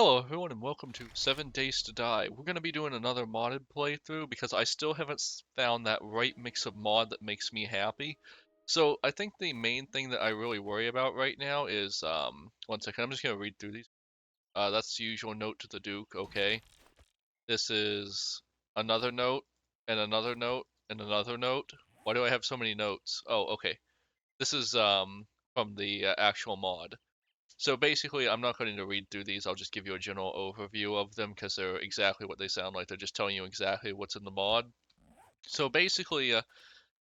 Hello everyone and welcome to 7 Days to Die. We're going to be doing another modded playthrough because I still haven't found that right mix of mod that makes me happy. So I think the main thing that I really worry about right now is, one second, I'm just going to read through these. That's the usual note to the Duke, okay. This is another note, and another note, and another note. Why do I have so many notes? Oh, okay. This is, from the actual mod. So basically, I'm not going to read through these. I'll just give you a general overview of them because they're exactly what they sound like. They're just telling you exactly what's in the mod. So basically,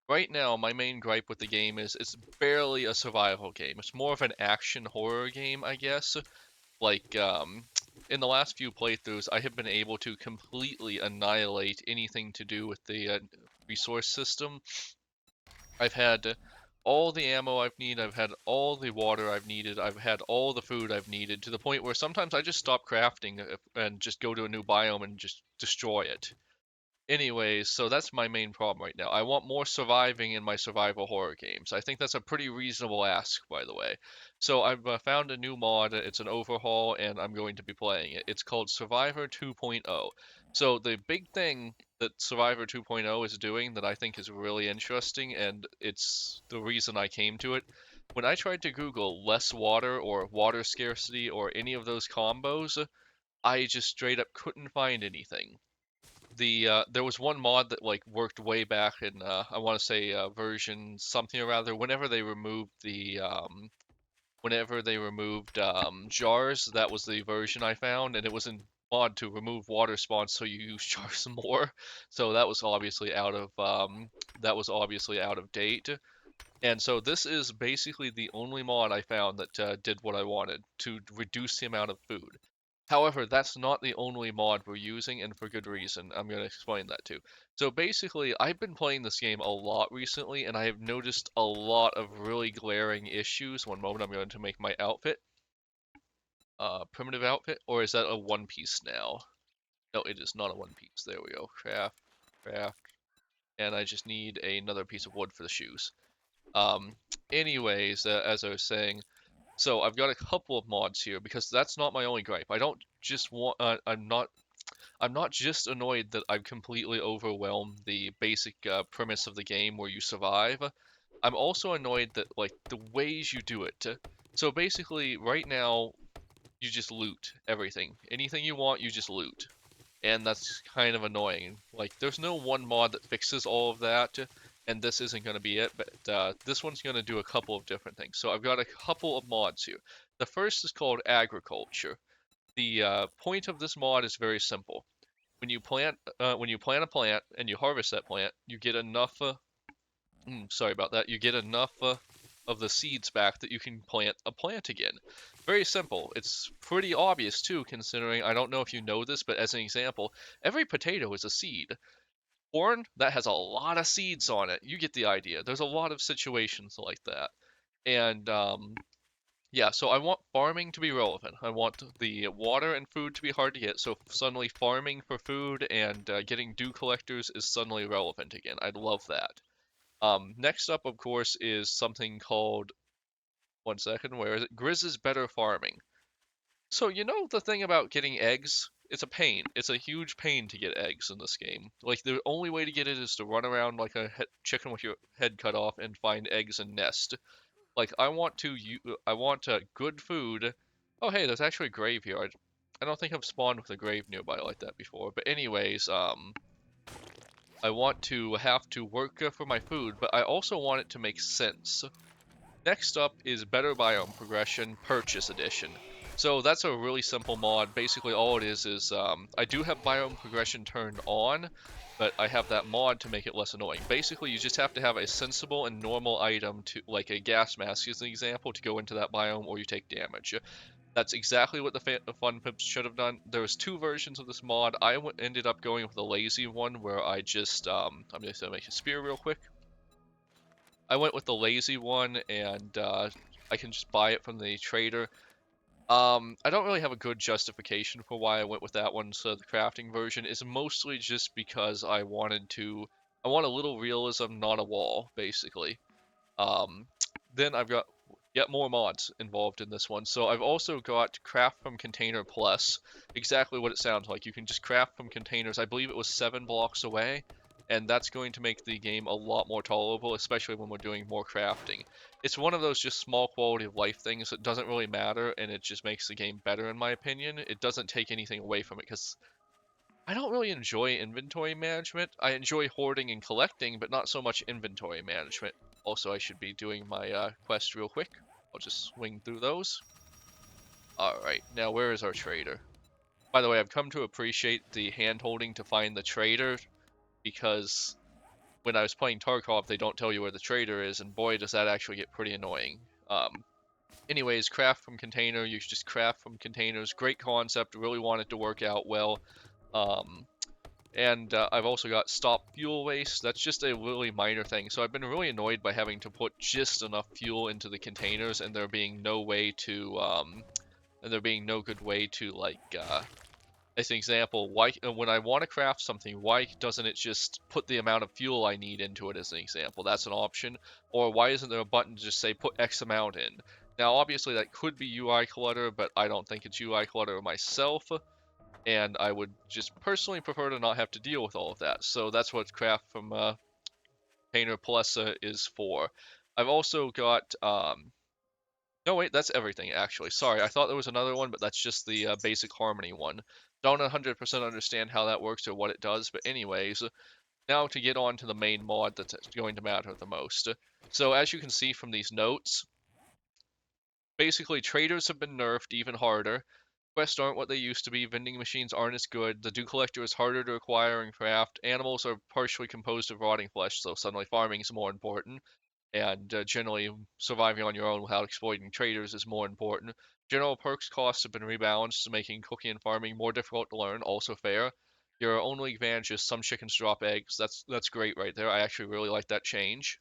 right now, my main gripe with the game is it's barely a survival game. It's more of an action horror game, I guess. Like, in the last few playthroughs, I have been able to completely annihilate anything to do with the resource system. I've had all the ammo I've needed, I've had all the water I've needed, I've had all the food I've needed, to the point where sometimes I just stop crafting and just go to a new biome and just destroy it. Anyways, so that's my main problem right now. I want more surviving in my survival horror games. I think that's a pretty reasonable ask, by the way. So I've found a new mod. It's an overhaul, and I'm going to be playing it. It's called Survivor 2.0. So the big thing that Survivor 2.0 is doing that I think is really interesting, and it's the reason I came to it. When I tried to Google less water or water scarcity or any of those combos, I just straight up couldn't find anything. There was one mod that like worked way back in I want to say version something or rather whenever they removed jars. That was the version I found, and it was in mod to remove water spawns so you use jars more. So that was obviously out of date. And so this is basically the only mod I found that did what I wanted to reduce the amount of food. However, that's not the only mod we're using, and for good reason. I'm going to explain that too. So basically, I've been playing this game a lot recently, and I have noticed a lot of really glaring issues. One moment, I'm going to make my outfit. Primitive outfit, or is that a one piece now? No, it is not a one piece. There we go. Craft, craft, and I just need another piece of wood for the shoes. Um, anyways, as I was saying, so I've got a couple of mods here because that's not my only gripe. I don't just want. I'm not just annoyed that I've completely overwhelmed the basic premise of the game where you survive. I'm also annoyed that like the ways you do it. So basically, right now you just loot everything. Anything you want, you just loot, and that's kind of annoying. Like, there's no one mod that fixes all of that, and this isn't going to be it, but this one's going to do a couple of different things. So I've got a couple of mods here. The first is called Agriculture. The point of this mod is very simple. When you plant a plant and you harvest that plant, you get enough. Sorry about that. You get enough of the seeds back that you can plant a plant again. Very simple. It's pretty obvious too, considering I don't know if you know this, but as an example, every potato is a seed. Corn, that has a lot of seeds on it. You get the idea. There's a lot of situations like that. And yeah, so I want farming to be relevant. I want the water and food to be hard to get. So suddenly farming for food and getting dew collectors is suddenly relevant again. I'd love that. Next up, of course, is something called, one second, where is it? Grizz's Better Farming. So, you know the thing about getting eggs? It's a pain. It's a huge pain to get eggs in this game. Like, the only way to get it is to run around like a chicken with your head cut off and find eggs and nest. Like, I want good food. Oh, hey, there's actually a grave here. I don't think I've spawned with a grave nearby like that before. But anyways, I want to have to work for my food, but I also want it to make sense. Next up is Better Biome Progression Purchase Edition. So that's a really simple mod. Basically, all it is I do have biome progression turned on, but I have that mod to make it less annoying. Basically, you just have to have a sensible and normal item to, like a gas mask as an example, to go into that biome or you take damage. That's exactly what the Fun Pips should have done. There was two versions of this mod. Ended up going with the lazy one where I just, I'm just gonna make a spear real quick. I went with the lazy one, and I can just buy it from the trader. I don't really have a good justification for why I went with that one, so the crafting version is mostly just because I want a little realism, not a wall, basically. Um, then I've got Yet more mods involved in this one. So I've also got Craft from Container Plus, exactly what it sounds like. You can just craft from containers. I believe it was 7 blocks away, and that's going to make the game a lot more tolerable, especially when we're doing more crafting. It's one of those just small quality of life things that doesn't really matter, and it just makes the game better in my opinion. It doesn't take anything away from it, because I don't really enjoy inventory management. I enjoy hoarding and collecting, but not so much inventory management. Also, I should be doing my quest real quick. I'll just swing through those. Alright, now where is our trader? By the way, I've come to appreciate the hand-holding to find the trader, because when I was playing Tarkov, they don't tell you where the trader is, and boy, does that actually get pretty annoying. Anyways, craft from container, you just craft from containers. Great concept, really want it to work out well. And I've also got stop fuel waste. That's just a really minor thing. So I've been really annoyed by having to put just enough fuel into the containers, and there being no way to, and there being no good way to, like, as an example, why when I want to craft something, why doesn't it just put the amount of fuel I need into it as an example? That's an option. Or why isn't there a button to just say put X amount in? Now, obviously, that could be UI clutter, but I don't think it's UI clutter myself, and I would just personally prefer to not have to deal with all of that. So that's what Craft from Painter Plus is for. I've also got, no wait, that's everything actually. Sorry, I thought there was another one, but that's just the basic Harmony one. Don't 100% understand how that works or what it does, but anyways, now to get on to the main mod that's going to matter the most. So as you can see from these notes, basically traders have been nerfed even harder. Quests aren't what they used to be, vending machines aren't as good, the dew collector is harder to acquire and craft, animals are partially composed of rotting flesh, so suddenly farming is more important, and generally surviving on your own without exploiting traders is more important. General perks costs have been rebalanced, making cooking and farming more difficult to learn, also fair. Your only advantage is some chickens drop eggs. That's great right there. I actually really like that change.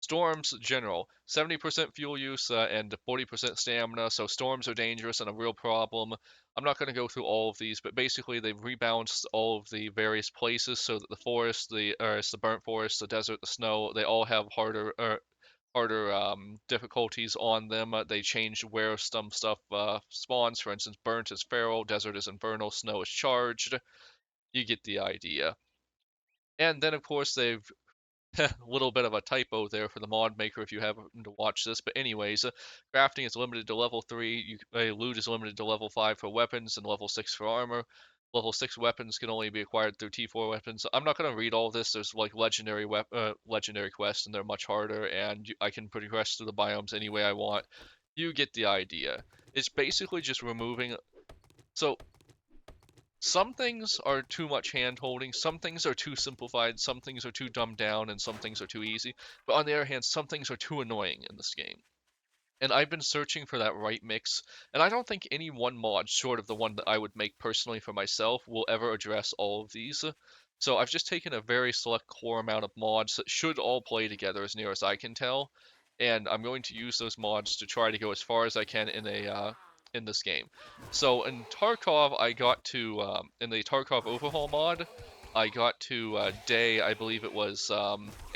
Storms general, 70% fuel use and 40% stamina, so storms are dangerous and a real problem. I'm not going to go through all of these, but basically they've rebalanced all of the various places so that the forest, it's the burnt forest, the desert, the snow, they all have harder difficulties on them. They changed where some stuff spawns. For instance, burnt is feral, desert is infernal, snow is charged. You get the idea. And then, of course, they've a little bit of a typo there for the mod maker if you happen to watch this. But anyways, crafting is limited to level 3. Loot is limited to level 5 for weapons and level 6 for armor. Level 6 weapons can only be acquired through T4 weapons. I'm not going to read all this. There's like legendary quests, and they're much harder, and I can progress through the biomes any way I want. You get the idea. It's basically just removing. So some things are too much hand-holding, some things are too simplified, some things are too dumbed down, and some things are too easy. But on the other hand, some things are too annoying in this game. And I've been searching for that right mix, and I don't think any one mod, short of the one that I would make personally for myself, will ever address all of these. So I've just taken a very select core amount of mods that should all play together as near as I can tell, and I'm going to use those mods to try to go as far as I can in this game. So in Tarkov, I got to in the Tarkov overhaul mod, I got to day, I believe it was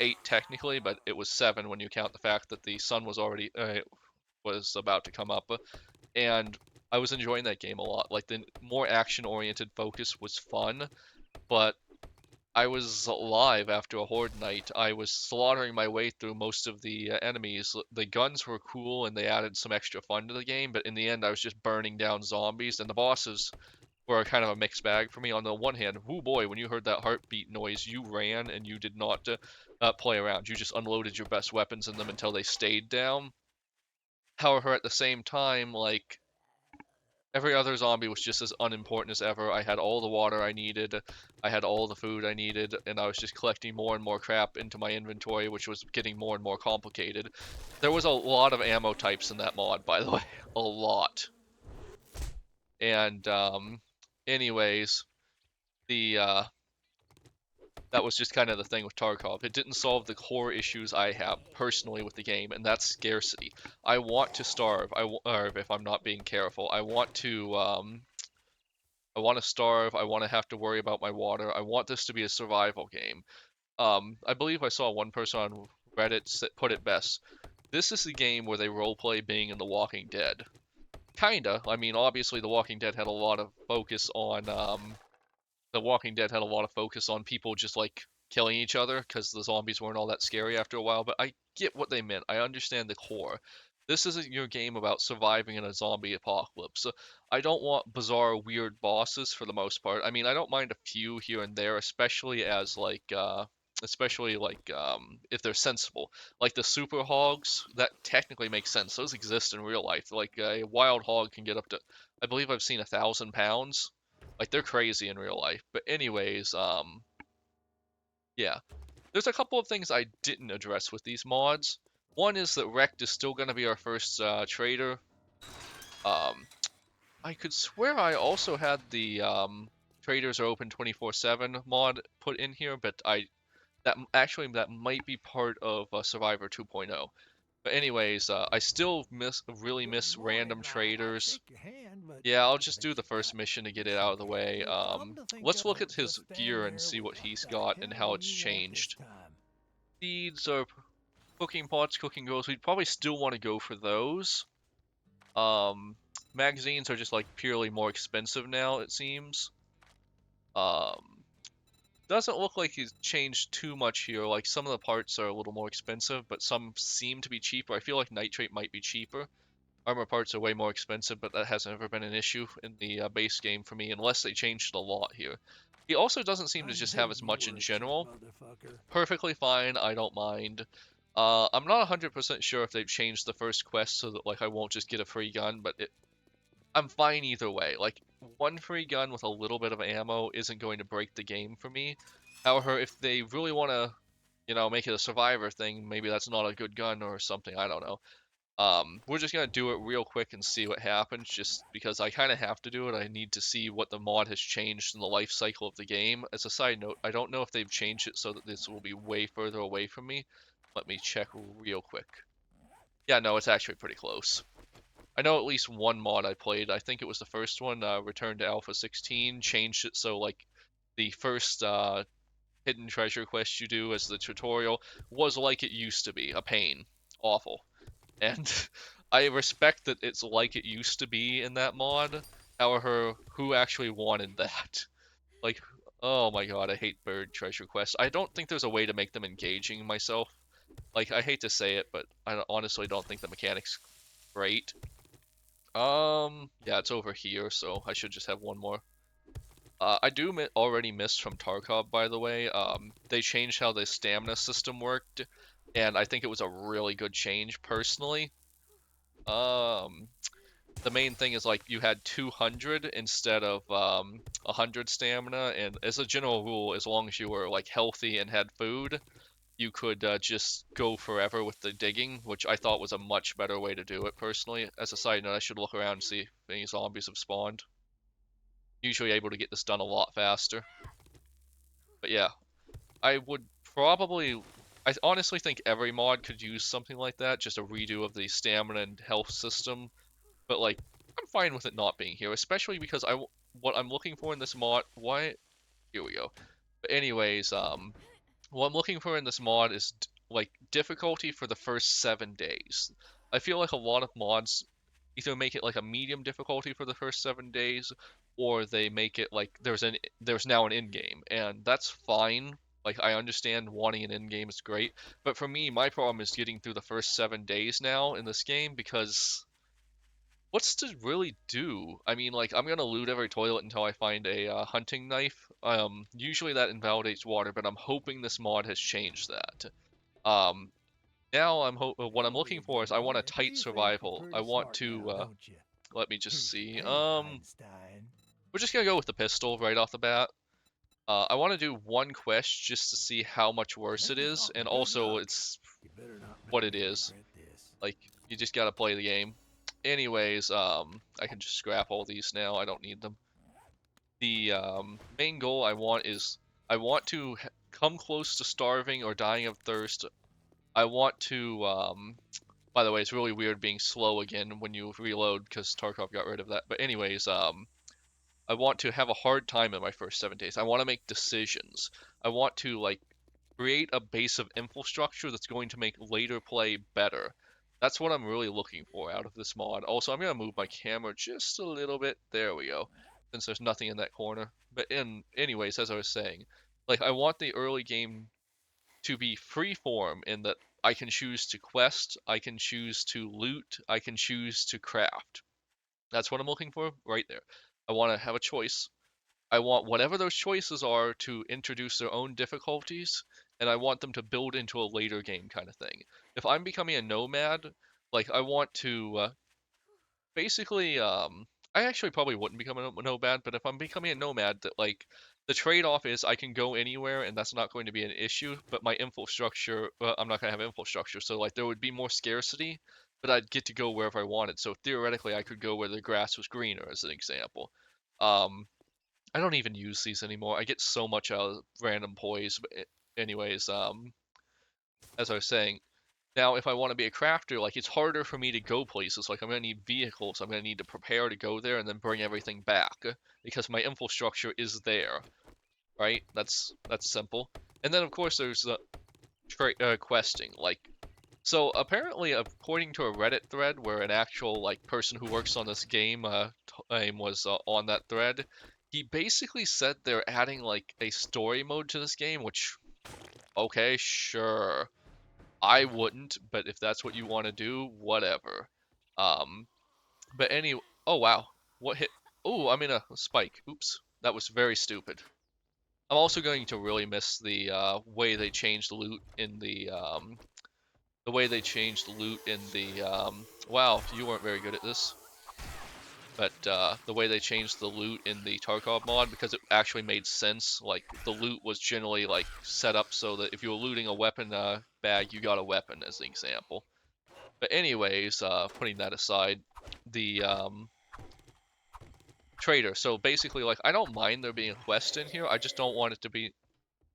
8 technically, but it was 7 when you count the fact that the sun was about to come up, and I was enjoying that game a lot. Like the more action-oriented focus was fun, but I was alive after a horde night. I was slaughtering my way through most of the enemies. The guns were cool and they added some extra fun to the game, but in the end I was just burning down zombies, and the bosses were kind of a mixed bag for me. On the one hand, whoo boy, when you heard that heartbeat noise, you ran and you did not play around. You just unloaded your best weapons in them until they stayed down. However, at the same time, like, every other zombie was just as unimportant as ever. I had all the water I needed, I had all the food I needed, and I was just collecting more and more crap into my inventory, which was getting more and more complicated. There was a lot of ammo types in that mod, by the way. A lot. And, anyways, the, that was just kind of the thing with Tarkov. It didn't solve the core issues I have personally with the game, and that's scarcity. I want to starve. Or if I'm not being careful, I want to starve. I want to have to worry about my water. I want this to be a survival game. I believe I saw one person on Reddit put it best. this is the game where they roleplay being in The Walking Dead. Kinda. I mean, obviously, The Walking Dead had a lot of focus on The Walking Dead had a lot of focus on people just like killing each other because the zombies weren't all that scary after a while. But I get what they meant. I understand the core. This isn't your game about surviving in a zombie apocalypse. So I don't want bizarre, weird bosses for the most part. I mean, I don't mind a few here and there, especially like if they're sensible. Like the super hogs, that technically makes sense. Those exist in real life. Like a wild hog can get up to, I believe I've seen 1,000 pounds. Like they're crazy in real life. But anyways, yeah. There's a couple of things I didn't address with these mods. One is that Rekt is still going to be our first trader. Um, I could swear I also had the traders are open 24/7 mod put in here, but that might be part of Survivor 2.0. But anyways, I still really miss random traders. Yeah, I'll just do the first mission to get it out of the way. Let's look at his gear and see what he's got and how it's changed. Seeds are cooking pots, cooking grills. We'd probably still want to go for those. Magazines are just like purely more expensive now, it seems. Doesn't look like he's changed too much here. Like some of the parts are a little more expensive, but some seem to be cheaper. I feel like nitrate might be cheaper. Armor parts are way more expensive, but that hasn't ever been an issue in the base game for me, unless they changed a lot here. He also doesn't seem to just have as much in general. Perfectly fine, I don't mind. I'm not 100% sure if they've changed the first quest so that like I won't just get a free gun, but I'm fine either way. Like, one free gun with a little bit of ammo isn't going to break the game for me. However, if they really want to, make it a survivor thing, maybe that's not a good gun or something, I don't know. We're just gonna do it real quick and see what happens, just because I kind of have to do it. I need to see what the mod has changed in the life cycle of the game. As a side note, I don't know if they've changed it so that this will be way further away from me. Let me check real quick. Yeah, no, it's actually pretty close. I know at least one mod I played, I think it was the first one, Return to Alpha 16, changed it so, like, the first, hidden treasure quest you do as the tutorial was like it used to be, a pain. Awful. And I respect that it's like it used to be in that mod. However, who actually wanted that? Like, oh my god, I hate bird treasure quests. I don't think there's a way to make them engaging myself. Like, I hate to say it, but I honestly don't think the mechanics great. Yeah, it's over here, so I should just have one more. I do already miss from Tarkov, by the way. They changed how the stamina system worked, and I think it was a really good change, personally. The main thing is, like, you had 200 instead of 100 stamina, and as a general rule, as long as you were, like, healthy and had food, you could just go forever with the digging, which I thought was a much better way to do it, personally. As a side note, I should look around and see if any zombies have spawned. Usually able to get this done a lot faster. But yeah, I would probably... I honestly think every mod could use something like that, just a redo of the stamina and health system. But, like, I'm fine with it not being here, especially because what I'm looking for in this mod... Why? Here we go. But anyways, what I'm looking for in this mod is like difficulty for the first 7 days. I feel like a lot of mods either make it like a medium difficulty for the first 7 days, or they make it like there's now an in game, and that's fine. Like, I understand wanting an in game is great, but for me, my problem is getting through the first 7 days now in this game, because what's to really do? I mean, like, I'm gonna loot every toilet until I find a hunting knife. Usually that invalidates water, but I'm hoping this mod has changed that. Um, Now what I'm looking for is I want a tight survival. I want to, let me just see. We're just gonna go with the pistol right off the bat. I want to do one quest just to see how much worse it is, and also it's what it is. Like, you just gotta play the game. Anyways, I can just scrap all these now. I don't need them. The main goal I want is I want to come close to starving or dying of thirst. I want to, by the way, it's really weird being slow again when you reload because Tarkov got rid of that. But anyways, I want to have a hard time in my first 7 days. I want to make decisions. I want to, like, create a base of infrastructure that's going to make later play better. That's what I'm really looking for out of this mod. Also, I'm gonna move my camera just a little bit. There we go. Since there's nothing in that corner. But anyways, as I was saying, like I want the early game to be freeform in that I can choose to quest, I can choose to loot, I can choose to craft. That's what I'm looking for right there. I want to have a choice. I want whatever those choices are to introduce their own difficulties, and I want them to build into a later game kind of thing. If I'm becoming a nomad, like I want to basically, I actually probably wouldn't become a nomad, but if I'm becoming a nomad, that like the trade-off is I can go anywhere and that's not going to be an issue, but my infrastructure, I'm not gonna have infrastructure, so like there would be more scarcity, but I'd get to go wherever I wanted. So theoretically, I could go where the grass was greener, as an example. Um, I don't even use these anymore. I get so much out of random poise. But anyways, as I was saying, now, if I want to be a crafter, like it's harder for me to go places. Like I'm gonna need vehicles. I'm gonna need to prepare to go there and then bring everything back because my infrastructure is there, right? That's simple. And then of course there's questing. Like so apparently, according to a Reddit thread where an actual like person who works on this game was on that thread, he basically said they're adding like a story mode to this game, which okay, sure. I wouldn't, but if that's what you want to do, whatever. Um, but any, oh wow, what hit? Oh, I'm in a spike. Oops, that was very stupid. I'm also going to really miss the way they changed loot in the way they changed loot in the wow, you weren't very good at this. But the way they changed the loot in the Tarkov mod, because it actually made sense. Like the loot was generally like set up so that if you were looting a weapon bag, you got a weapon, as an example. But anyways, putting that aside, the trader. So basically, like I don't mind there being a quest in here. I just don't want it to be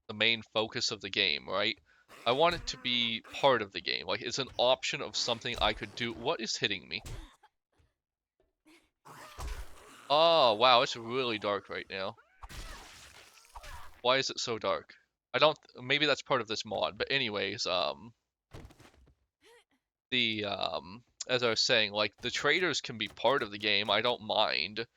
the main focus of the game, right? I want it to be part of the game. Like it's an option of something I could do. What is hitting me? Oh, wow, it's really dark right now. Why is it so dark? I don't, maybe that's part of this mod, but anyways, as I was saying, like, the traders can be part of the game, I don't mind.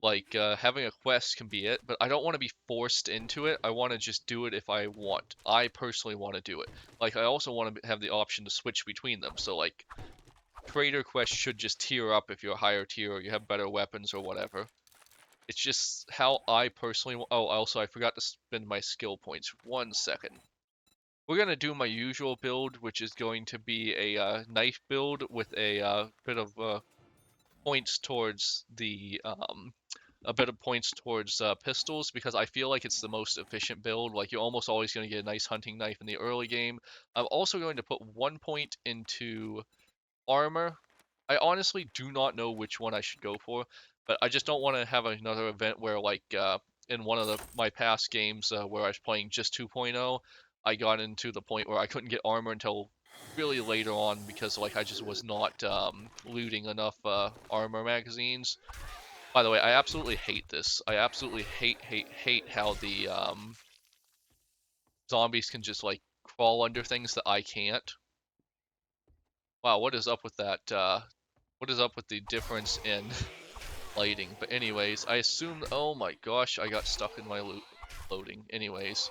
Like, having a quest can be it, but I don't want to be forced into it, I want to just do it if I want. I personally want to do it. Like, I also want to have the option to switch between them, so, like, trader quests should just tier up if you're a higher tier or you have better weapons or whatever. It's just how I personally. Oh, also, I forgot to spend my skill points. 1 second. We're going to do my usual build, which is going to be a knife build with a bit of points towards the. A bit of points towards pistols because I feel like it's the most efficient build. Like, you're almost always going to get a nice hunting knife in the early game. I'm also going to put 1 point into armor. I honestly do not know which one I should go for, but I just don't want to have another event where, like, in one of my past games where I was playing just 2.0, I got into the point where I couldn't get armor until really later on because, like, I just was not looting enough armor magazines. By the way, I absolutely hate this. I absolutely hate how the zombies can just, like, crawl under things that I can't. Wow, what is up with that? What is up with the difference in lighting? But anyways, I assume, oh my gosh, I got stuck in my loading. Anyways,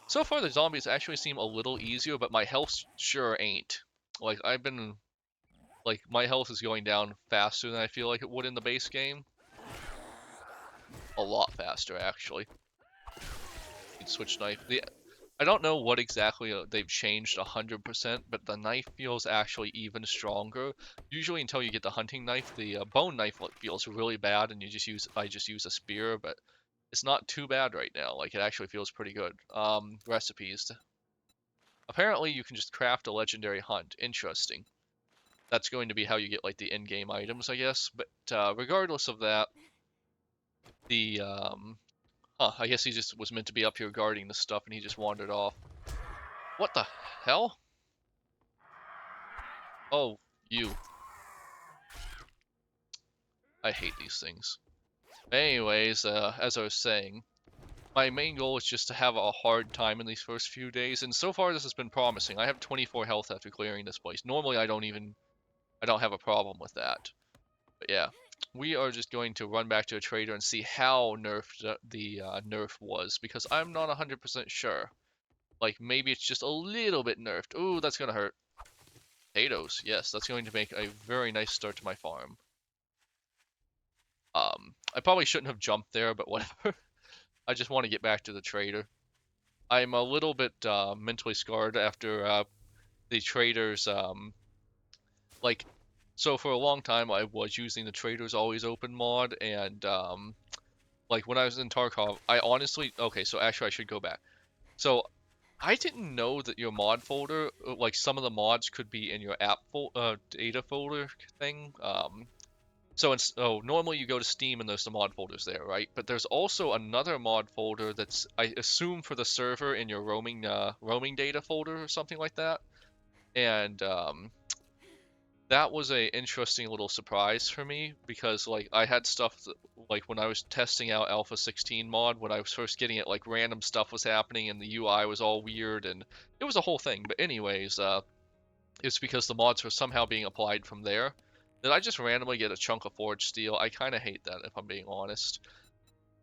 so far the zombies actually seem a little easier, but my health sure ain't. Like, my health is going down faster than I feel like it would in the base game. A lot faster, actually. Need switch knife. I don't know what exactly they've changed 100%, but the knife feels actually even stronger. Usually until you get the hunting knife, the bone knife feels really bad, and I just use a spear, but it's not too bad right now. Like, it actually feels pretty good. Recipes. Apparently you can just craft a legendary hunt. Interesting. That's going to be how you get, like, the in-game items, I guess. But regardless of that, the I guess he just was meant to be up here guarding the stuff, and he just wandered off. What the hell? Oh, you. I hate these things. Anyways, as I was saying, my main goal is just to have a hard time in these first few days, and so far this has been promising. I have 24 health after clearing this place. Normally I don't have a problem with that. But yeah, we are just going to run back to a trader and see how nerfed the nerf was, because I'm not 100% sure. Like, maybe it's just a little bit nerfed. Ooh, that's gonna hurt. Potatoes, yes, that's going to make a very nice start to my farm. I probably shouldn't have jumped there, but whatever. I just want to get back to the trader. I'm a little bit mentally scarred after the traders, like, so for a long time I was using the traders always open mod, and like when I was in Tarkov, I honestly, okay, so actually I should go back. So I didn't know that your mod folder, like some of the mods could be in your app data folder thing. So normally you go to Steam and there's the mod folders there, right? But there's also another mod folder that's, I assume, for the server in your roaming data folder or something like that. And that was a interesting little surprise for me, because like I had stuff that, like when I was testing out Alpha 16 mod, when I was first getting it, like random stuff was happening and the UI was all weird and it was a whole thing. But anyways, it's because the mods were somehow being applied from there. Did I just randomly get a chunk of forged steel? I kind of hate that, if I'm being honest.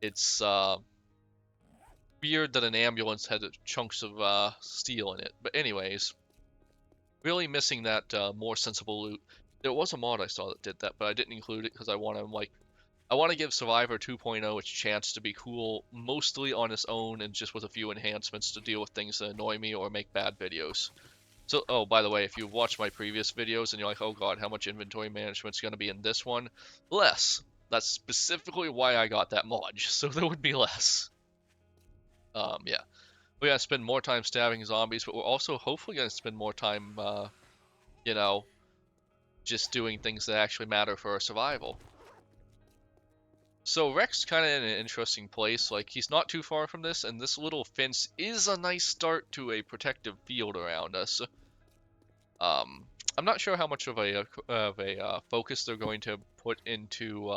It's weird that an ambulance had chunks of steel in it. But anyways, really missing that more sensible loot. There was a mod I saw that did that, but I didn't include it because I want to give Survivor 2.0 its chance to be cool, mostly on its own and just with a few enhancements to deal with things that annoy me or make bad videos. So, oh, by the way, if you've watched my previous videos and you're like, oh god, how much inventory management's going to be in this one? Less. That's specifically why I got that mod, so there would be less. Yeah. We're going to spend more time stabbing zombies, but we're also hopefully going to spend more time, you know, just doing things that actually matter for our survival. So Rex kind of in an interesting place. Like, he's not too far from this, and this little fence is a nice start to a protective field around us. I'm not sure how much of a focus they're going to put into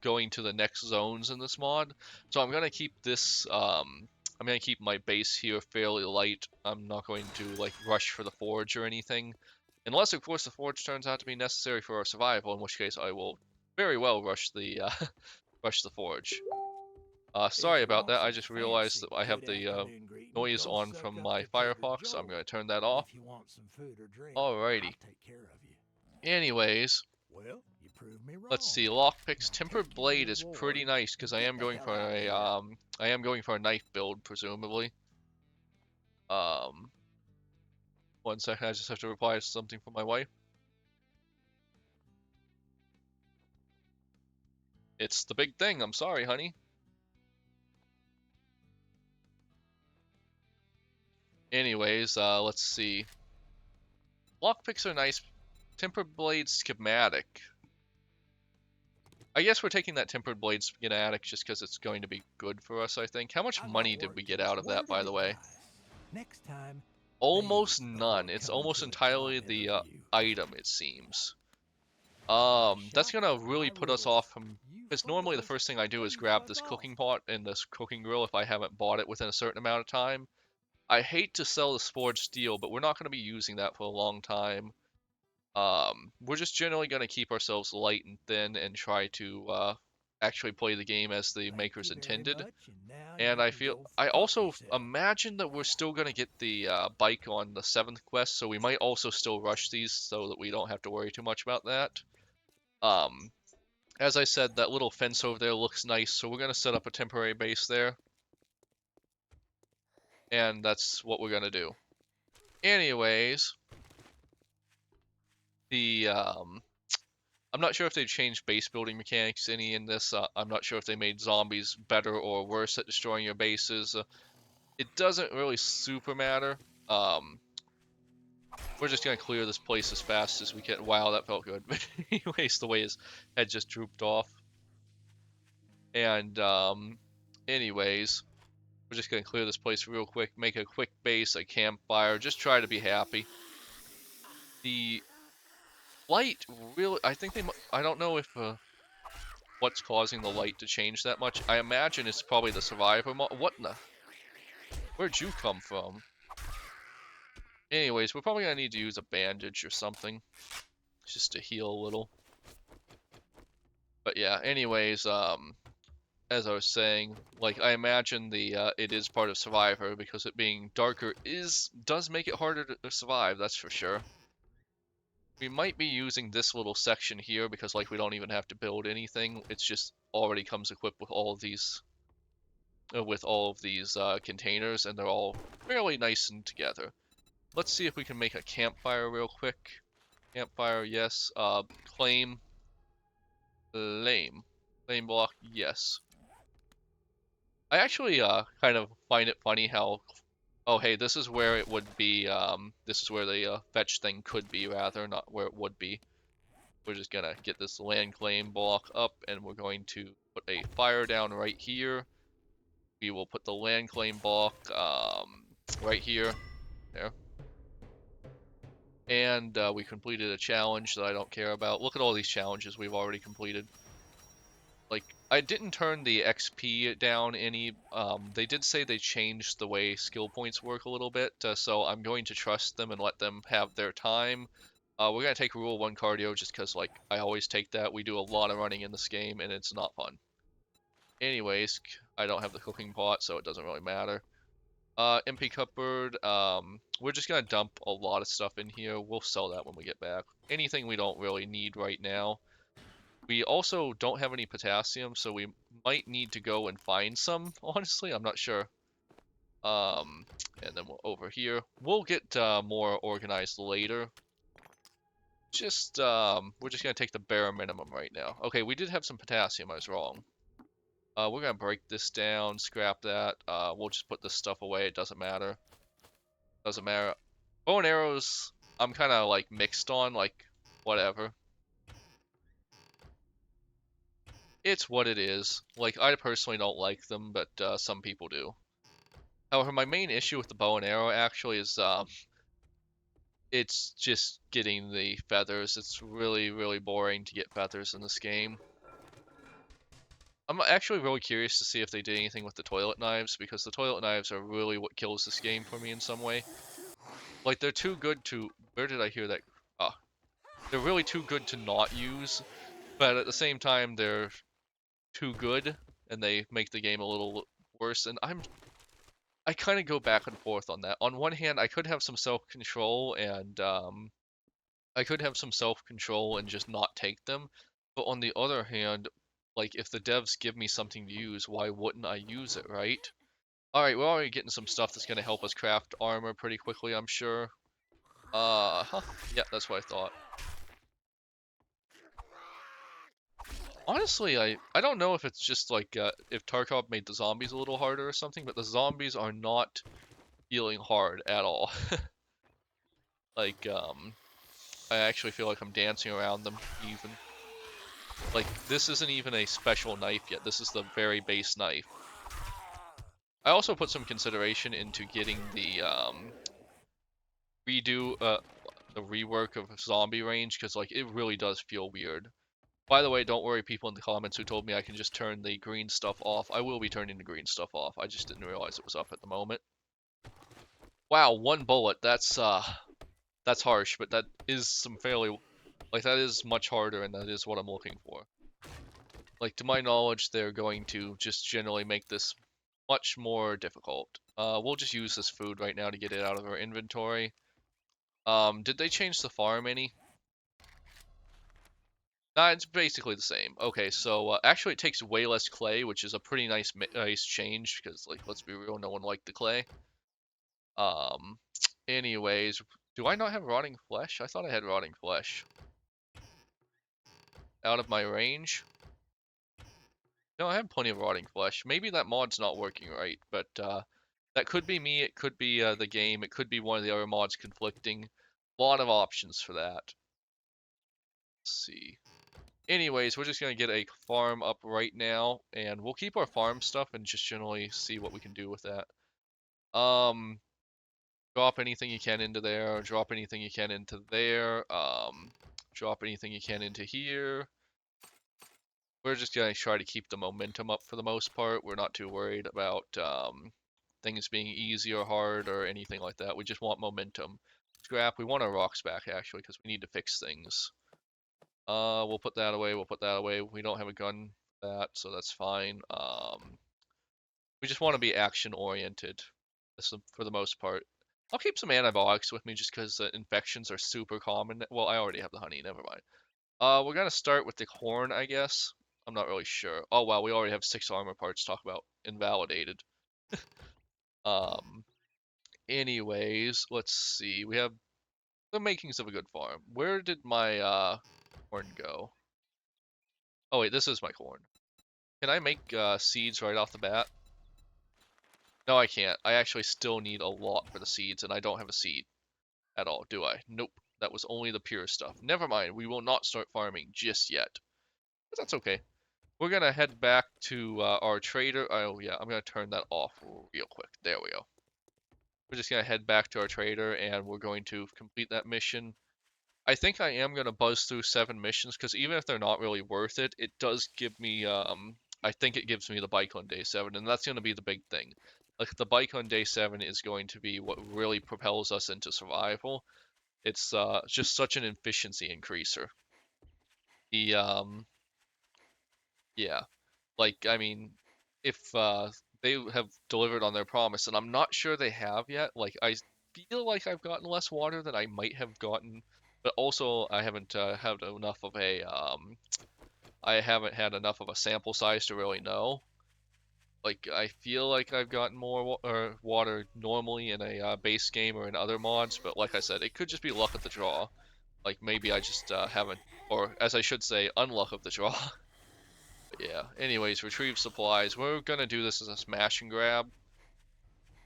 going to the next zones in this mod. So I'm gonna keep this. I'm gonna keep my base here fairly light. I'm not going to like rush for the forge or anything, unless of course the forge turns out to be necessary for our survival. In which case I will very well rush the rush the forge. Sorry about that. I just realized that I have the noise on from my Firefox. I'm going to turn that off. Alrighty. Anyways, let's see. Lockpicks. Tempered blade is pretty nice because I am going for a knife build, presumably. One second. I just have to reply to something from my wife. It's the big thing. I'm sorry, honey. Anyways, let's see. Lockpicks are nice. Tempered blade schematic. I guess we're taking that tempered blade schematic just because it's going to be good for us, I think. How much money did we get out of that, by the way? Almost none. It's almost entirely the item, it seems. That's gonna really put us off from... Because normally the first thing I do is grab this cooking pot and this cooking grill if I haven't bought it within a certain amount of time. I hate to sell the forged steel, but we're not going to be using that for a long time. We're just generally going to keep ourselves light and thin and try to actually play the game as the makers intended. And I also imagine that we're still going to get the bike on the 7th quest, so we might also still rush these so that we don't have to worry too much about that. As I said, that little fence over there looks nice, so we're going to set up a temporary base there. And that's what we're going to do. Anyways, I'm not sure if they've changed base building mechanics any in this. I'm not sure if they made zombies better or worse at destroying your bases. It doesn't really super matter. We're just gonna clear this place as fast as we can. Wow, that felt good. But anyways, the way his head just drooped off. And anyways, we're just gonna clear this place real quick, make a quick base, a campfire, just try to be happy. The light really, I think I don't know if what's causing the light to change that much. I imagine it's probably the survivor mod. What in the? Where'd you come from? Anyways, we're probably gonna need to use a bandage or something, just to heal a little. But yeah, anyways, as I was saying, like I imagine the it is part of Survivor because it being darker does make it harder to survive. That's for sure. We might be using this little section here because like we don't even have to build anything. It's just already comes equipped with all of these containers, and they're all fairly nice and together. Let's see if we can make a campfire real quick. Campfire, yes. Claim. Flame. Flame block, yes. I actually kind of find it funny how, oh hey, this is where it would be, this is where the fetch thing could be rather, not where it would be. We're just gonna get this land claim block up and we're going to put a fire down right here. We will put the land claim block right here, there. And we completed a challenge that I don't care about. Look at all these challenges we've already completed. Like, I didn't turn the XP down any. They did say they changed the way skill points work a little bit, so I'm going to trust them and let them have their time. We're gonna take Rule 1 cardio just because, like, I always take that. We do a lot of running in this game, and it's not fun. Anyways, I don't have the cooking pot, so it doesn't really matter. MP cupboard. We're just gonna dump a lot of stuff in here. We'll sell that when we get back. Anything we don't really need right now. We also don't have any potassium, so we might need to go and find some. Honestly, I'm not sure. And then over here, we'll get more organized later. We're just gonna take the bare minimum right now. Okay, we did have some potassium. I was wrong. We're gonna break this down, scrap that. We'll just put this stuff away. It doesn't matter. Doesn't matter. Bow and arrows, I'm kind of like mixed on, like, whatever. It's what it is. Like, I personally don't like them, but some people do. However, my main issue with the bow and arrow actually is it's just getting the feathers. It's really, really boring to get feathers in this game. I'm actually really curious to see if they did anything with the toilet knives, because the toilet knives are really what kills this game for me in some way. Like, they're too good to... Where did I hear that? Ah. They're really too good to not use, but at the same time, they're too good, and they make the game a little worse, and I kind of go back and forth on that. On one hand, I could have some self-control and just not take them. But on the other hand, like if the devs give me something to use, why wouldn't I use it, right? Alright, we're already getting some stuff that's gonna help us craft armor pretty quickly, I'm sure. Yeah, that's what I thought. Honestly, I don't know if it's just like if Tarkov made the zombies a little harder or something, but the zombies are not feeling hard at all. Like, I actually feel like I'm dancing around them, even. Like, this isn't even a special knife yet, this is the very base knife. I also put some consideration into getting the, the rework of zombie range, because, like, it really does feel weird. By the way, don't worry, people in the comments who told me I can just turn the green stuff off. I will be turning the green stuff off, I just didn't realize it was up at the moment. Wow, one bullet, that's harsh, but that is some fairly... Like, that is much harder, and that is what I'm looking for. Like, to my knowledge, they're going to just generally make this much more difficult. We'll just use this food right now to get it out of our inventory. Did they change the farm any? Nah, it's basically the same. Okay, so actually it takes way less clay, which is a pretty nice change, because, like, let's be real, no one liked the clay. Um, anyways, do I not have rotting flesh? I thought I had rotting flesh. Out of my range? No, I have plenty of rotting flesh. Maybe that mod's not working right, but that could be me, it could be the game, it could be one of the other mods conflicting. A lot of options for that. Let's see. Anyways, we're just gonna get a farm up right now, and we'll keep our farm stuff and just generally see what we can do with that. Drop anything you can into there, drop anything you can into there, drop anything you can into here. we're just gonna try to keep the momentum up for the most part. We're not too worried about things being easy or hard or anything like that. We just want momentum. Scrap, we want our rocks back actually because we need to fix things. We'll put that away, we'll put that away. We don't have a gun for that, so that's fine. We just want to be action oriented for the most part. I'll keep some antibiotics with me just because infections are super common. Well, I already have the honey, never mind. We're gonna start with the horn, I guess. I'm not really sure. Oh wow, we already have 6 armor parts. Talk about invalidated. Um, anyways, let's see. We have the makings of a good farm. Where did my corn go? Oh wait, this is my corn. Can I make seeds right off the bat? No, I can't. I actually still need a lot for the seeds, and I don't have a seed at all, do I? Nope. That was only the pure stuff. Never mind. We will not start farming just yet. But that's okay. We're gonna head back to our trader. Oh yeah, I'm gonna turn that off real quick. There we go. We're just gonna head back to our trader, and we're going to complete that mission. I think I am gonna buzz through 7 missions because even if they're not really worth it, it does give me I think it gives me the bike on day 7, and that's gonna be the big thing. Like the bike on day 7 is going to be what really propels us into survival. It's just such an efficiency increaser. The yeah, like I mean, if they have delivered on their promise, and I'm not sure they have yet. Like I feel like I've gotten less water than I might have gotten, but also I haven't had enough of a I haven't had enough of a sample size to really know. Like I feel like I've gotten more water normally in a base game or in other mods, but like I said, it could just be luck of the draw. Like maybe I just haven't, or as I should say, unluck of the draw. But yeah. Anyways, retrieve supplies. We're gonna do this as a smash and grab.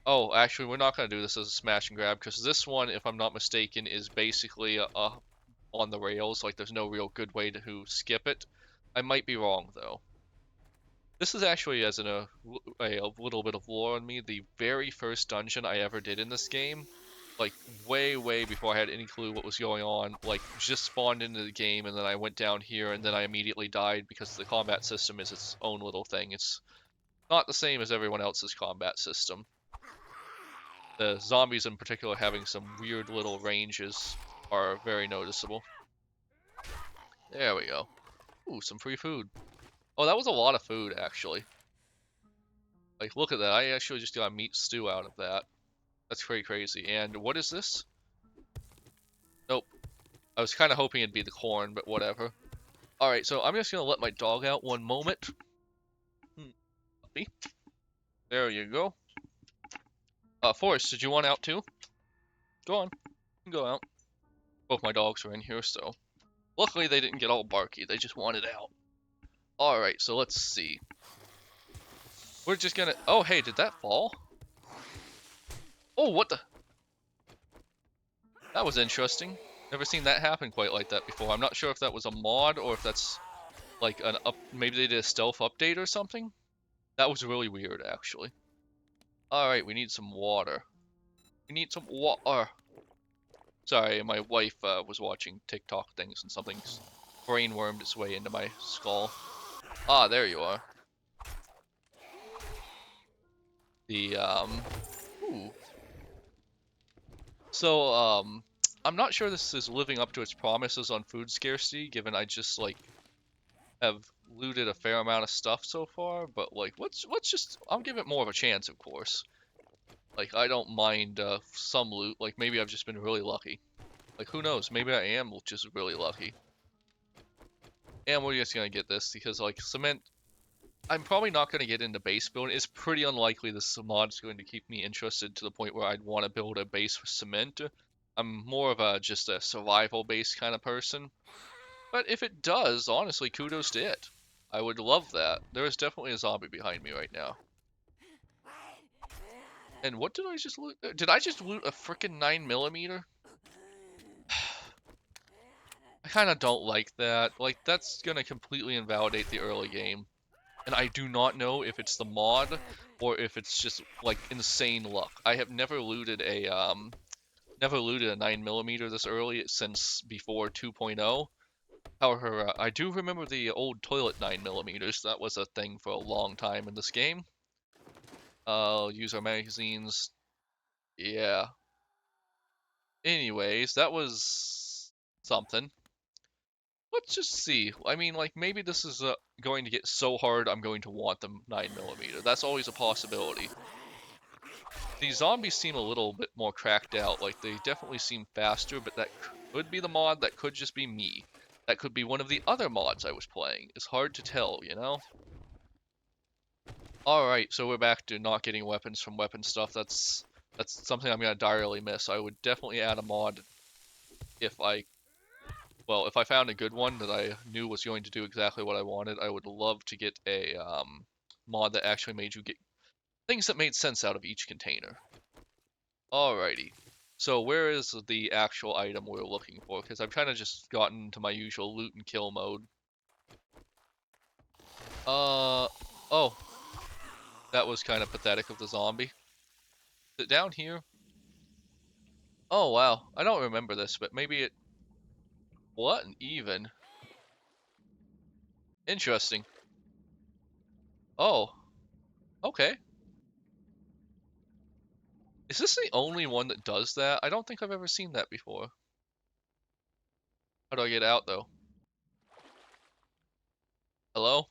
Oh, actually, we're not gonna do this as a smash and grab because this one, if I'm not mistaken, is basically on the rails. Like there's no real good way to skip it. I might be wrong though. This is actually, as a little bit of lore on me, the very first dungeon I ever did in this game. Like, way, way before I had any clue what was going on. Like, just spawned into the game, and then I went down here, and then I immediately died because the combat system is its own little thing. It's not the same as everyone else's combat system. The zombies in particular having some weird little ranges are very noticeable. There we go. Ooh, some free food. Oh, that was a lot of food, actually. Like, look at that. I actually just got a meat stew out of that. That's pretty crazy. And what is this? Nope. I was kind of hoping it'd be the corn, but whatever. Alright, so I'm just going to let my dog out one moment. There you go. Forrest, did you want out too? Go on. You can go out. Both my dogs are in here, so... Luckily, they didn't get all barky. They just wanted out. Alright, so let's see. We're just gonna... Oh, hey, did that fall? Oh, what the... That was interesting. Never seen that happen quite like that before. I'm not sure if that was a mod or if that's like an up. Maybe they did a stealth update or something. That was really weird, actually. All right, we need some water. We need some water. Sorry, my wife was watching TikTok things and something's brainwormed its way into my skull. Ah, there you are. The Ooh. So I'm not sure this is living up to its promises on food scarcity, given I just like have looted a fair amount of stuff so far, but like let's just I'll give it more of a chance, of course. Like I don't mind some loot, like maybe I've just been really lucky. Like who knows, maybe I am just really lucky. And we're just gonna get this because like cement I'm probably not gonna get into base building. It's pretty unlikely this mod's going to keep me interested to the point where I'd want to build a base with cement. I'm more of a just a survival based kind of person. But if it does, honestly, kudos to it. I would love that. There is definitely a zombie behind me right now. And what did I just loot? Did I just loot a frickin' 9mm? I kind of don't like that. Like, that's gonna completely invalidate the early game. And I do not know if it's the mod or if it's just, like, insane luck. I have never looted a 9mm this early since before 2.0. However, I do remember the old toilet 9mm. That was a thing for a long time in this game. Use our magazines. Yeah. Anyways, that was something. Let's just see. I mean, like, maybe this is going to get so hard I'm going to want the 9mm. That's always a possibility. These zombies seem a little bit more cracked out. Like, they definitely seem faster, but that could be the mod. That could just be me. That could be one of the other mods I was playing. It's hard to tell, you know? Alright, so we're back to not getting weapons from weapon stuff. That's something I'm gonna direly miss. I would definitely add a mod if I if I found a good one that I knew was going to do exactly what I wanted. I would love to get a mod that actually made you get things that made sense out of each container. Alrighty. So where is the actual item we're looking for? Because I've kind of just gotten to my usual loot and kill mode. Oh, that was kind of pathetic of the zombie. Is it down here? Oh wow, I don't remember this, but maybe it... What even? Interesting. Oh, okay. Is this the only one that does that? I don't think I've ever seen that before. How do I get out, though? Hello?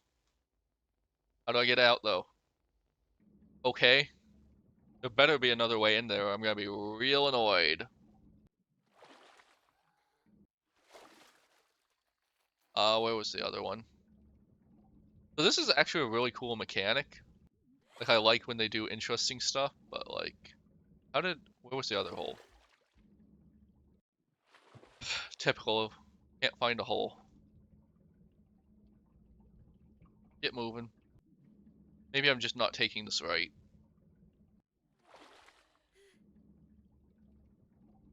How do I get out, though? Okay. There better be another way in there or I'm gonna be real annoyed. Where was the other one? So this is actually a really cool mechanic. Like, I like when they do interesting stuff, but like... Where was the other hole? Typical of... Can't find a hole. Get moving. Maybe I'm just not taking this right.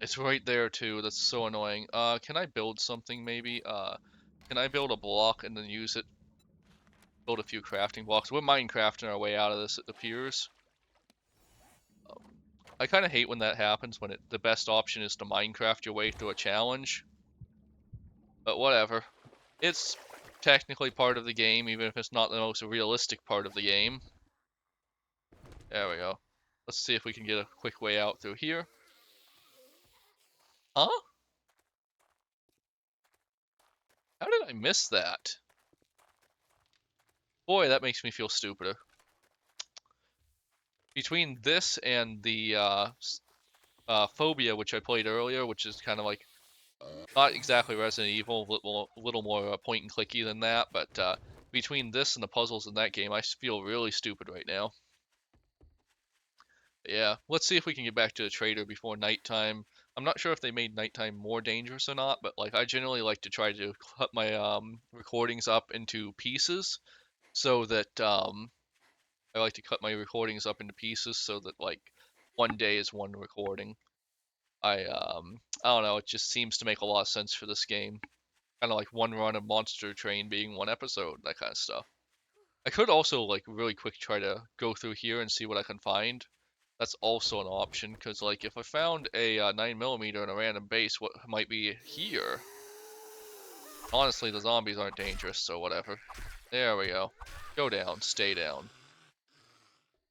It's right there too, that's so annoying. Can I build something maybe? Can I build a block and then use it? Build a few crafting blocks. We're Minecrafting our way out of this, it appears. Um, I kind of hate when that happens, when the best option is to Minecraft your way through a challenge. But whatever. It's technically part of the game, even if it's not the most realistic part of the game. There we go. Let's see if we can get a quick way out through here. Huh? How did I miss that? Boy, that makes me feel stupider. Between this and the Phobia, which I played earlier, which is kind of like not exactly Resident Evil, a little more point and clicky than that, but between this and the puzzles in that game, I feel really stupid right now. But yeah, let's see if we can get back to the trader before nighttime. I'm not sure if they made nighttime more dangerous or not, but like I generally like to try to cut my recordings up into pieces so that I like to cut my recordings up into pieces so that like one day is one recording. I don't know, it just seems to make a lot of sense for this game. Kind of like one run of Monster Train being one episode, that kind of stuff. I could also like really quick try to go through here and see what I can find. That's also an option because like if I found a 9mm in a random base, what might be here? Honestly, the zombies aren't dangerous, so whatever. There we go. Go down, stay down.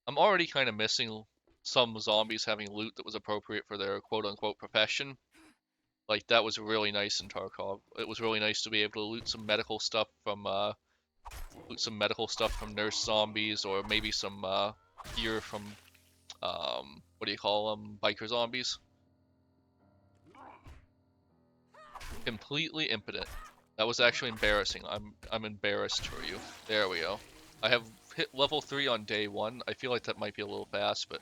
I'm already kind of missing some zombies having loot that was appropriate for their quote-unquote profession. Like, that was really nice in Tarkov. It was really nice to be able to loot some medical stuff from nurse zombies, or maybe some gear from what do you call them, biker zombies. Completely impotent. That was actually embarrassing. I'm embarrassed for you. There we go. I have hit level 3 on day 1. I feel like that might be a little fast, but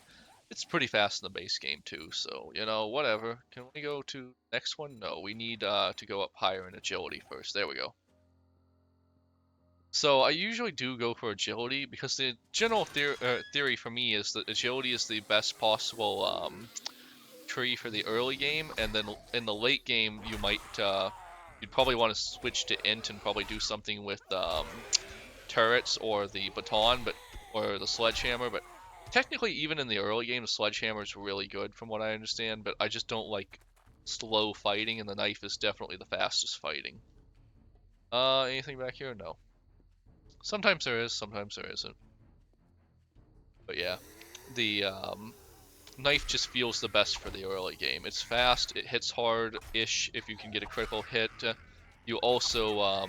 it's pretty fast in the base game too, so, you know, whatever. Can we go to next one? No, we need to go up higher in agility first. There we go. So I usually do go for agility because the general theory for me is that agility is the best possible tree for the early game, and then in the late game you might you'd probably want to switch to int and probably do something with turrets or the baton, or the sledgehammer. But technically, even in the early game, the sledgehammer is really good from what I understand. But I just don't like slow fighting, and the knife is definitely the fastest fighting. Anything back here? No. Sometimes there is, sometimes there isn't. But yeah, the knife just feels the best for the early game. It's fast, it hits hard-ish if you can get a critical hit. You also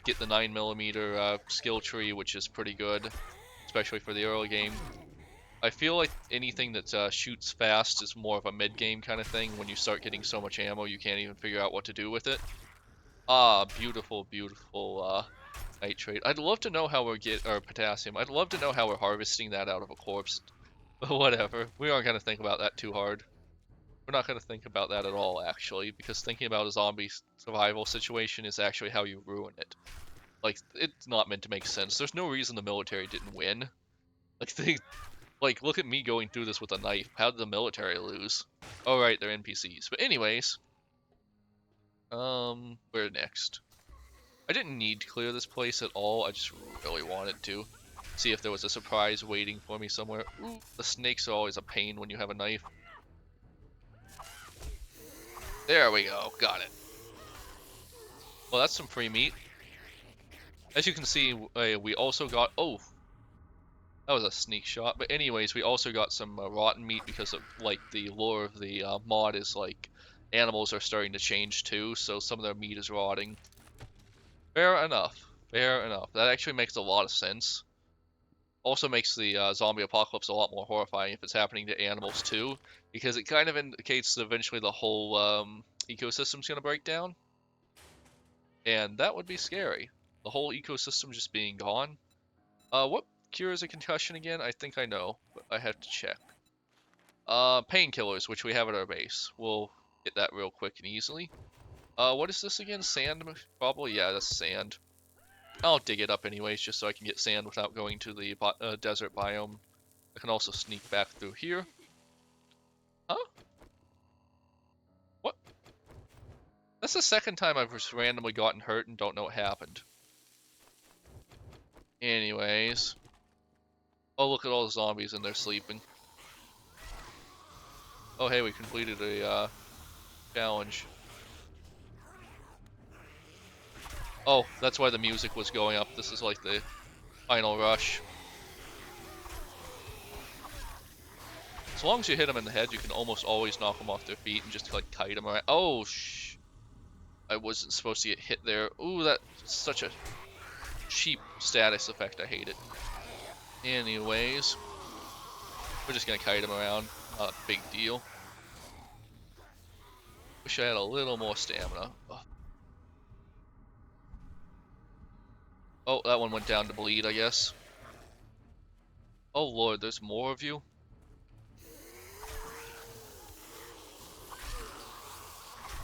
get the 9mm skill tree, which is pretty good, especially for the early game. I feel like anything that shoots fast is more of a mid-game kind of thing. When you start getting so much ammo, you can't even figure out what to do with it. Ah, beautiful, beautiful nitrate. I'd love to know how we're or potassium. I'd love to know how we're harvesting that out of a corpse. But whatever. We aren't gonna think about that too hard. We're not gonna think about that at all, actually, because thinking about a zombie survival situation is actually how you ruin it. Like, it's not meant to make sense. There's no reason the military didn't win. Like, look at me going through this with a knife. How did the military lose? Oh, right, they're NPCs. But anyways, where next? I didn't need to clear this place at all. I just really wanted to see if there was a surprise waiting for me somewhere. Ooh, the snakes are always a pain when you have a knife. There we go. Got it. Well, that's some free meat. As you can see, we also got... Oh, that was a sneak shot. But anyways, we also got some rotten meat because of, like, the lore of the mod is, like, animals are starting to change too, so some of their meat is rotting. Fair enough. Fair enough. That actually makes a lot of sense. Also makes the zombie apocalypse a lot more horrifying if it's happening to animals too, because it kind of indicates that eventually the whole ecosystem's going to break down. And that would be scary. The whole ecosystem just being gone. What cures a concussion again? I think I know, but I have to check. Painkillers, which we have at our base. We'll get that real quick and easily. What is this again? Sand? Probably? Yeah, that's sand. I'll dig it up anyways, just so I can get sand without going to the desert biome. I can also sneak back through here. Huh? What? That's the second time I've just randomly gotten hurt and don't know what happened. Anyways. Oh, look at all the zombies and they're sleeping. Oh, hey, we completed a challenge. Oh, that's why the music was going up. This is like the final rush. As long as you hit them in the head, you can almost always knock them off their feet and just like kite them around. Oh, I wasn't supposed to get hit there. Ooh, that's such a cheap status effect. I hate it. Anyways, we're just gonna kite him around. Not a big deal. Wish I had a little more stamina. Oh, that one went down to bleed, I guess. Oh lord, there's more of you?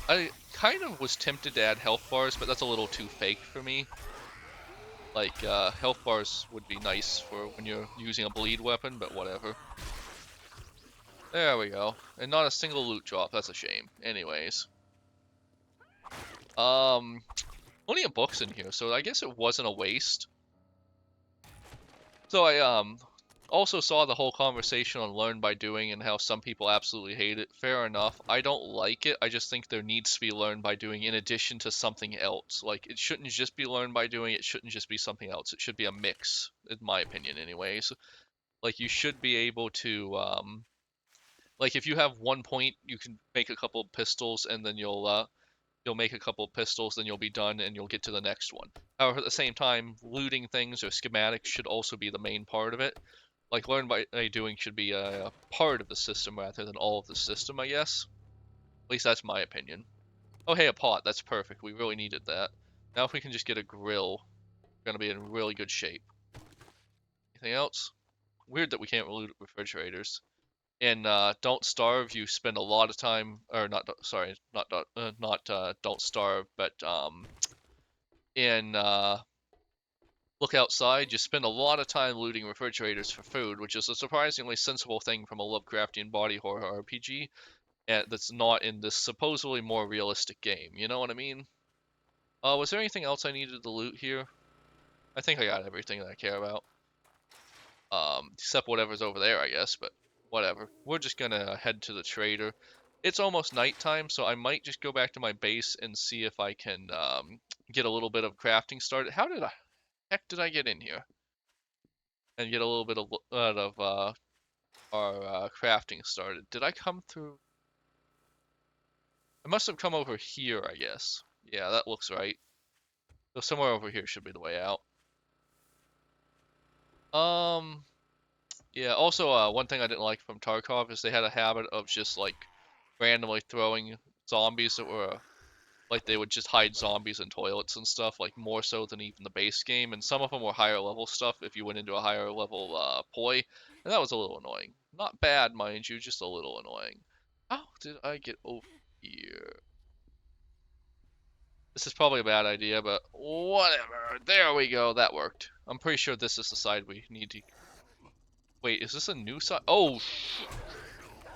I kind of was tempted to add health bars, but that's a little too fake for me. Like, health bars would be nice for when you're using a bleed weapon, but whatever. There we go. And not a single loot drop, that's a shame. Anyways. Plenty of books in here, so I guess it wasn't a waste. So I, also saw the whole conversation on learn by doing and how some people absolutely hate it. Fair enough. I don't like it. I just think there needs to be learn by doing in addition to something else. Like, it shouldn't just be learn by doing, it shouldn't just be something else. It should be a mix, in my opinion anyways. Like, you should be able to, like, if you have 1 point, you can make a couple of pistols, and then you'll make a couple of pistols, then you'll be done, and you'll get to the next one. However, at the same time, looting things or schematics should also be the main part of it. Like, learn by doing should be a part of the system rather than all of the system, I guess. At least that's my opinion. Oh, hey, a pot. That's perfect. We really needed that. Now if we can just get a grill, we're going to be in really good shape. Anything else? Weird that we can't loot refrigerators. In Don't Starve, you spend a lot of time, or not, sorry, not Don't Starve, but in Look Outside, you spend a lot of time looting refrigerators for food, which is a surprisingly sensible thing from a Lovecraftian body horror RPG, and that's not in this supposedly more realistic game. You know what I mean? Was there anything else I needed to loot here? I think I got everything that I care about. Except whatever's over there, I guess, but whatever. We're just gonna head to the trader. It's almost nighttime, so I might just go back to my base and see if I can get a little bit of crafting started. How did heck did I get in here? And get a little bit of out of our crafting started. Did I come through? I must have come over here, I guess. Yeah, that looks right. So somewhere over here should be the way out. Um, yeah, also, one thing I didn't like from Tarkov is they had a habit of just, like, randomly throwing zombies that were, like, they would just hide zombies in toilets and stuff, like, more so than even the base game, and some of them were higher level stuff if you went into a higher level, poi, and that was a little annoying. Not bad, mind you, just a little annoying. How did I get over here? This is probably a bad idea, but whatever. There we go, that worked. I'm pretty sure this is the side we need to... Wait, is this a new side? Oh,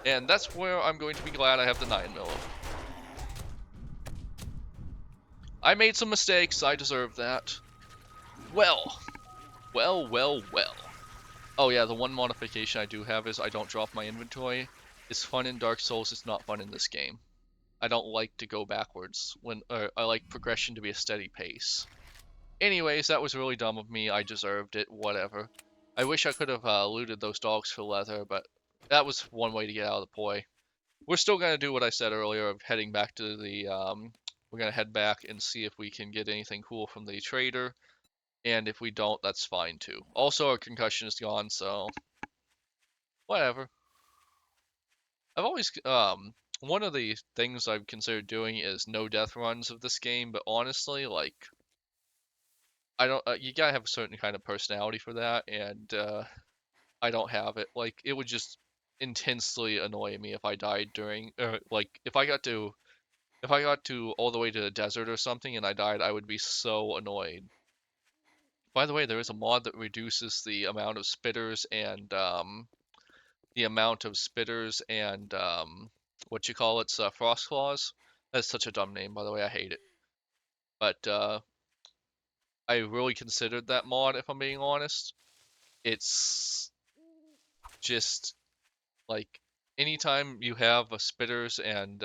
and that's where I'm going to be glad I have the 9mm. I made some mistakes, I deserve that. Well. Oh yeah, the one modification I do have is I don't drop my inventory. It's fun in Dark Souls, it's not fun in this game. I don't like to go backwards, I like progression to be a steady pace. Anyways, that was really dumb of me, I deserved it, whatever. I wish I could have looted those dogs for leather, but that was one way to get out of the poi. We're still going to do what I said earlier of heading back to the, we're going to head back and see if we can get anything cool from the trader. And if we don't, that's fine too. Also, our concussion is gone, so whatever. I've always, one of the things I've considered doing is no death runs of this game, but honestly, like, I don't, you gotta have a certain kind of personality for that, and, I don't have it. Like, it would just intensely annoy me if I died during, like, if I got to all the way to the desert or something and I died, I would be so annoyed. By the way, there is a mod that reduces the amount of spitters and what you call it, frost claws. That's such a dumb name, by the way. I hate it. But I really considered that mod, if I'm being honest. It's just like anytime you have a spitters and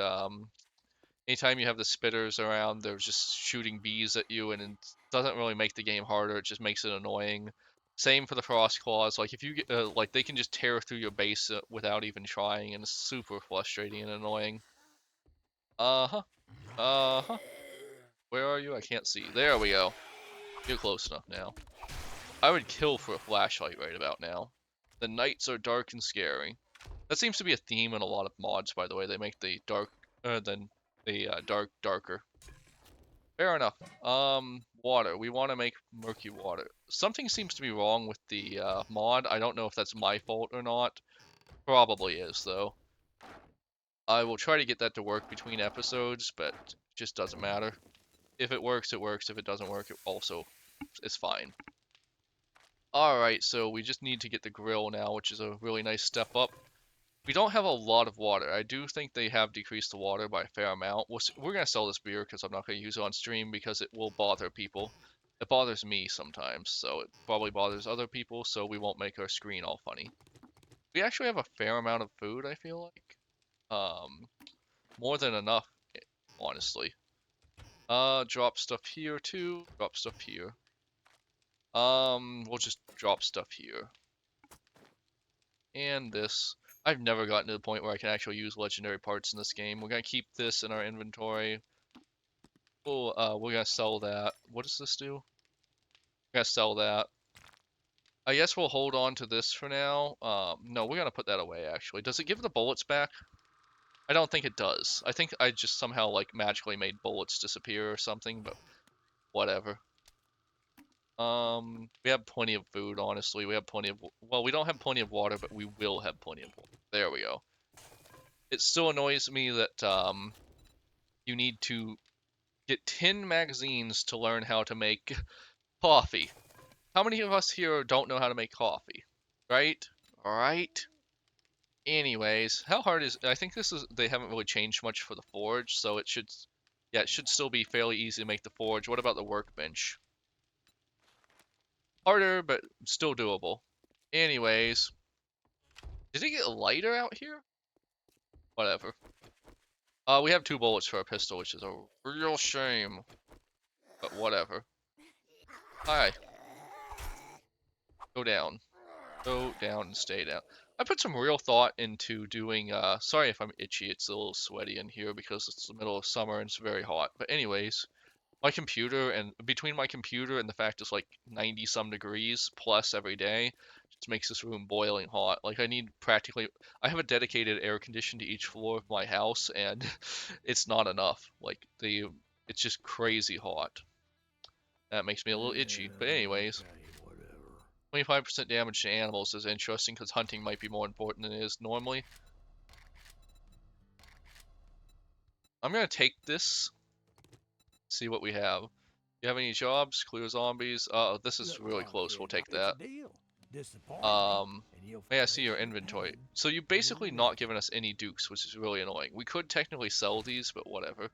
anytime you have the spitters around, they're just shooting bees at you, and it doesn't really make the game harder. It just makes it annoying. Same for the frost claws. Like if you get, like they can just tear through your base without even trying, and it's super frustrating and annoying. Uh-huh. Uh-huh. Where are you? I can't see. There we go. You're close enough now. I would kill for a flashlight right about now. The nights are dark and scary. That seems to be a theme in a lot of mods, by the way. They make the dark, dark darker. Fair enough. Water. We want to make murky water. Something seems to be wrong with the mod. I don't know if that's my fault or not. Probably is, though. I will try to get that to work between episodes, but it just doesn't matter. If it works, it works. If it doesn't work, it also is fine. Alright, so we just need to get the grill now, which is a really nice step up. We don't have a lot of water. I do think they have decreased the water by a fair amount. We're going to sell this beer because I'm not going to use it on stream because it will bother people. It bothers me sometimes, so it probably bothers other people, so we won't make our screen all funny. We actually have a fair amount of food, I feel like. More than enough, honestly. Drop stuff here too. Drop stuff here. We'll just drop stuff here. And this. I've never gotten to the point where I can actually use legendary parts in this game. We're gonna keep this in our inventory. We're gonna sell that. What does this do? We're gonna sell that. I guess we'll hold on to this for now. No, we're gonna put that away, actually. Does it give the bullets back? I don't think it does. I think I just somehow, like, magically made bullets disappear or something, but whatever. We have plenty of food, honestly. We have plenty of... Well, we don't have plenty of water, but we will have plenty of water. There we go. It still annoys me that, you need to get 10 magazines to learn how to make coffee. How many of us here don't know how to make coffee? Right? Alright? Anyways, how hard is... I think they haven't really changed much for the forge, so it should... Yeah, it should still be fairly easy to make the forge. What about the workbench? Harder, but still doable. Anyways. Did it get lighter out here? Whatever. We have 2 bullets for a pistol, which is a real shame, but whatever. Hi. Go down. Go down and stay down. I put some real thought into doing, sorry if I'm itchy, it's a little sweaty in here because it's the middle of summer and it's very hot. But anyways, my computer and between my computer and the fact it's like 90 some degrees plus every day, just makes this room boiling hot. Like I need practically, I have a dedicated air condition to each floor of my house and it's not enough. Like it's just crazy hot. That makes me a little itchy. But anyways, Okay, whatever. 25% damage to animals is interesting because hunting might be more important than it is normally. I'm gonna take this, see what we have. You have any jobs? Clear zombies. This is Look, really young close. We'll kid, take it's a that. deal. Disappoint me, and you'll May I feel see your extra inventory? pain. So you Here basically you not go. given us any dukes, which is really annoying. We could technically sell these, but whatever.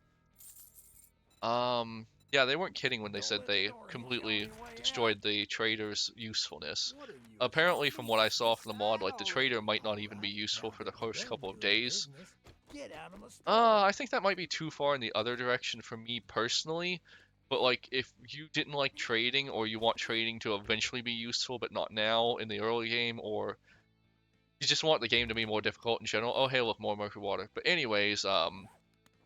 Yeah, they weren't kidding when they Don't said let the they door hit you on completely your way out. destroyed the trader's usefulness. What are you, a Apparently, from zombie? what I saw from the mod, Decide like the already. trader might not All even be right, useful now for that the you've first done couple of your days. business, get out of my store. I think that might be too far in the other direction for me personally. But like, if you didn't like trading, or you want trading to eventually be useful, but not now in the early game, or you just want the game to be more difficult in general. Oh, hey, look, more murky water. But anyways,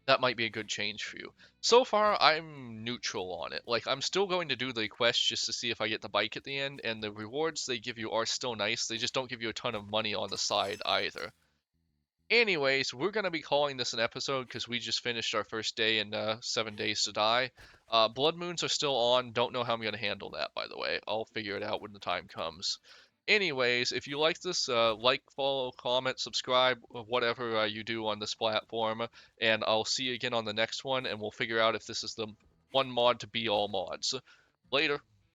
that might be a good change for you. So far, I'm neutral on it. Like, I'm still going to do the quest just to see if I get the bike at the end, and the rewards they give you are still nice. They just don't give you a ton of money on the side either. Anyways, we're going to be calling this an episode because we just finished our first day in 7 Days to Die. Blood Moons are still on. Don't know how I'm going to handle that, by the way. I'll figure it out when the time comes. Anyways, if you like this, like, follow, comment, subscribe, whatever you do on this platform, and I'll see you again on the next one, and we'll figure out if this is the one mod to be all mods. Later.